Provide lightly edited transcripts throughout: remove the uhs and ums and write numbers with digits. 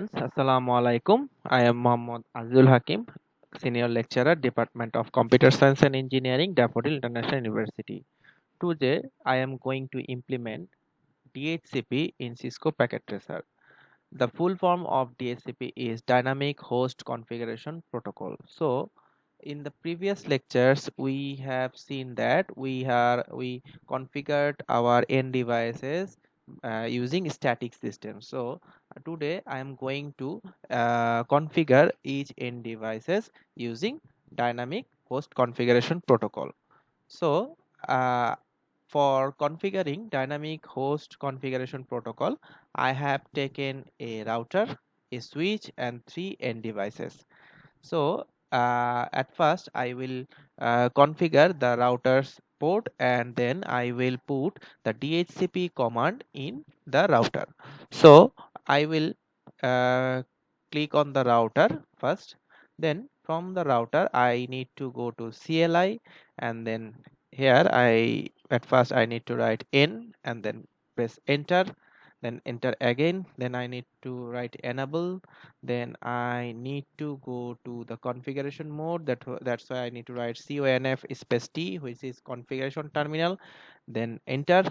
Assalamu alaikum. I am Mohammad Azul Hakim, Senior Lecturer, Department of Computer Science and Engineering, Daffodil International University. Today, I am going to implement DHCP in Cisco Packet Tracer. The full form of DHCP is Dynamic Host Configuration Protocol. So, in the previous lectures, we have seen that we configured our end devices using static systems. So, today I am going to configure each end devices using Dynamic Host Configuration Protocol. So, uh, for configuring dynamic host configuration protocol, I have taken a router, a switch, and three end devices. So, at first, I will configure the router's port and then I will put the DHCP command in the router. So, I will uh, click on the router first. Then from the router, I need to go to CLI, and then here at first I need to write N and then press enter, then enter again, then I need to write enable, then I need to go to the configuration mode. That's why I need to write conf space t, which is configuration terminal, then enter.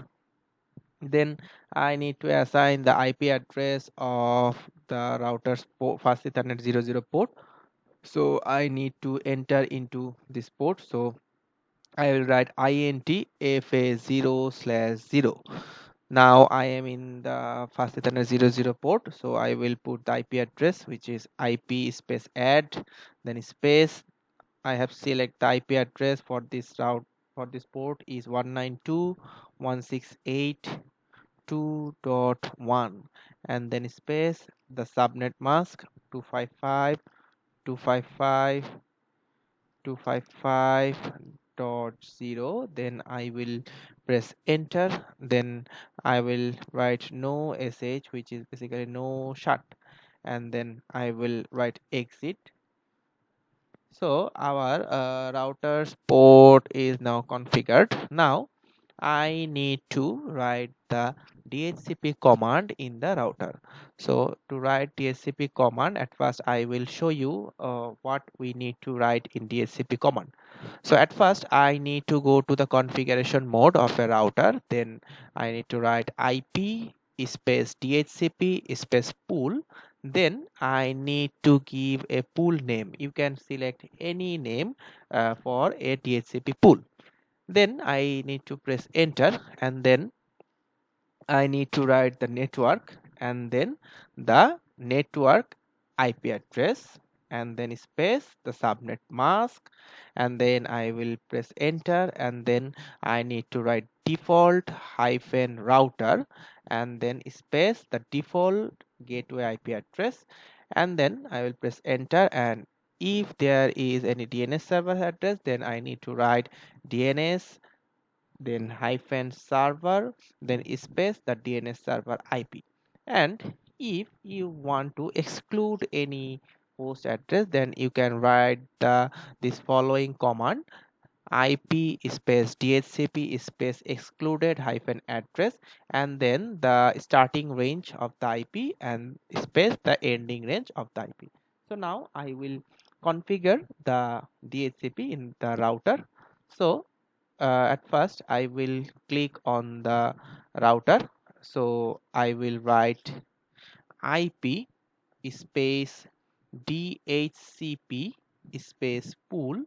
Then I need to assign the IP address of the router's port, fast ethernet 00 port. So I need to enter into this port. So I will write int fa0/0. Now I am in the fast ethernet 00 port, so I will put the IP address, which is IP space add, then space. I have select the IP address for this route, for this port is 192.168.2.1, and then space the subnet mask 255.255.255.0. Then I will press enter, then I will write no sh, which is basically no shut, and then I will write exit. So our router's port is now configured. Now I need to write the DHCP command in the router. So to write DHCP command, at first I will show you what we need to write in DHCP command. So at first I need to go to the configuration mode of a router. Then I need to write IP space DHCP space pool. Then I need to give a pool name. You can select any name for a DHCP pool. Then I need to press enter, and then I need to write the network and then the network IP address and then space the subnet mask, and then I will press enter, and then I need to write default hyphen router and then space the default gateway IP address, and then I will press enter. And if there is any DNS server address, then I need to write DNS, then hyphen server, then space the DNS server IP. And if you want to exclude any host address, then you can write this following command: IP space DHCP space excluded hyphen address, and then the starting range of the IP and space the ending range of the IP. So now I will configure the DHCP in the router. So at first I will click on the router. So I will write IP space DHCP space pool,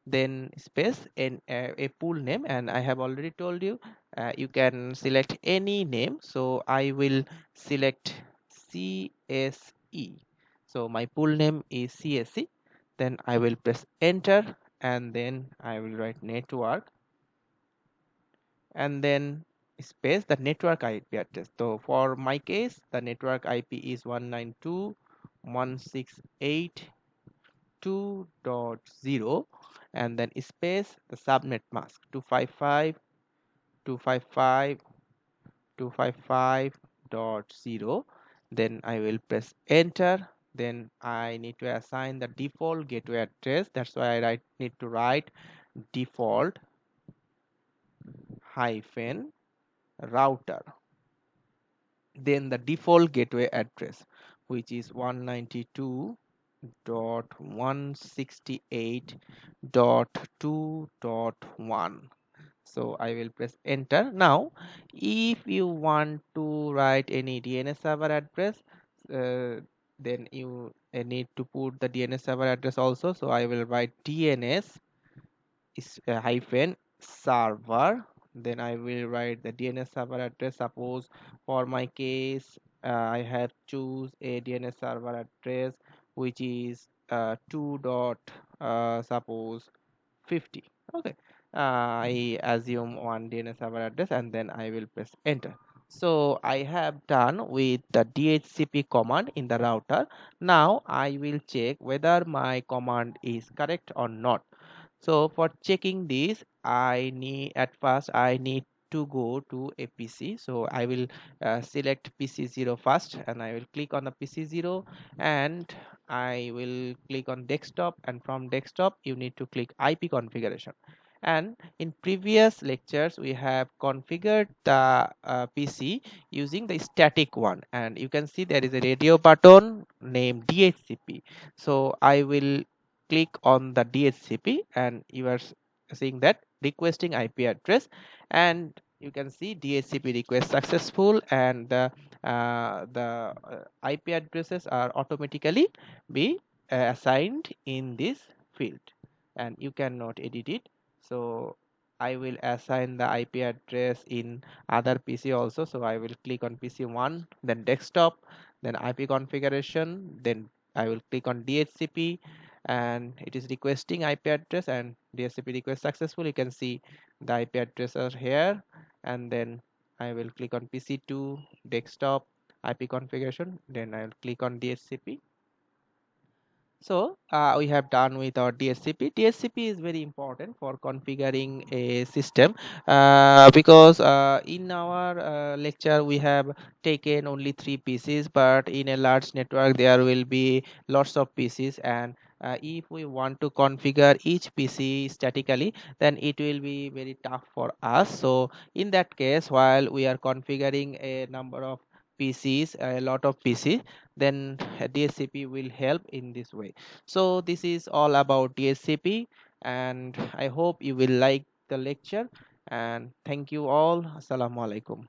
then space and a pool name, and I have already told you you can select any name. So I will select CSE. So my pool name is CSE. Then I will press enter, and then I will write network and then space the network IP address. So for my case, the network IP is 192.168.2.0, and then space the subnet mask 255.255.255.0. Then I will press enter. Then I need to assign the default gateway address. That's why I need to write default router, then the default gateway address, which is 192.168.2.1. So I will press enter. Now if you want to write any DNS server address, then you need to put the DNS server address also. So I will write DNS is hyphen server, then I will write the DNS server address. Suppose for my case, I have choose a DNS server address which is 2 dot suppose 50. Okay, I assume one DNS server address and then I will press enter. So I have done with the DHCP command in the router. Now I will check whether my command is correct or not. So for checking this, I need to go to a PC. So I will select PC0 first, and I will click on the PC0, and I will click on desktop, and from desktop you need to click IP configuration. And in previous lectures we have configured the PC using the static one, and you can see there is a radio button named DHCP. So I will click on the DHCP, and you are seeing that requesting IP address, and you can see DHCP request successful, and the IP addresses are automatically be assigned in this field, and you cannot edit it. So I will assign the IP address in other PC also. So I will click on PC1, then desktop, then IP configuration, then I will click on DHCP, and it is requesting IP address, and DHCP request successful. You can see the IP address are here, and then I will click on PC2 desktop IP configuration, then I'll click on DHCP. So we have done with our DHCP. DHCP is very important for configuring a system, because in our lecture we have taken only 3 PCs, but in a large network there will be lots of PCs, and if we want to configure each PC statically, then it will be very tough for us. So in that case, while we are configuring a number of PCs, a lot of PCs, then DHCP will help in this way. So this is all about DHCP, and I hope you will like the lecture, and thank you all. Assalamu alaikum.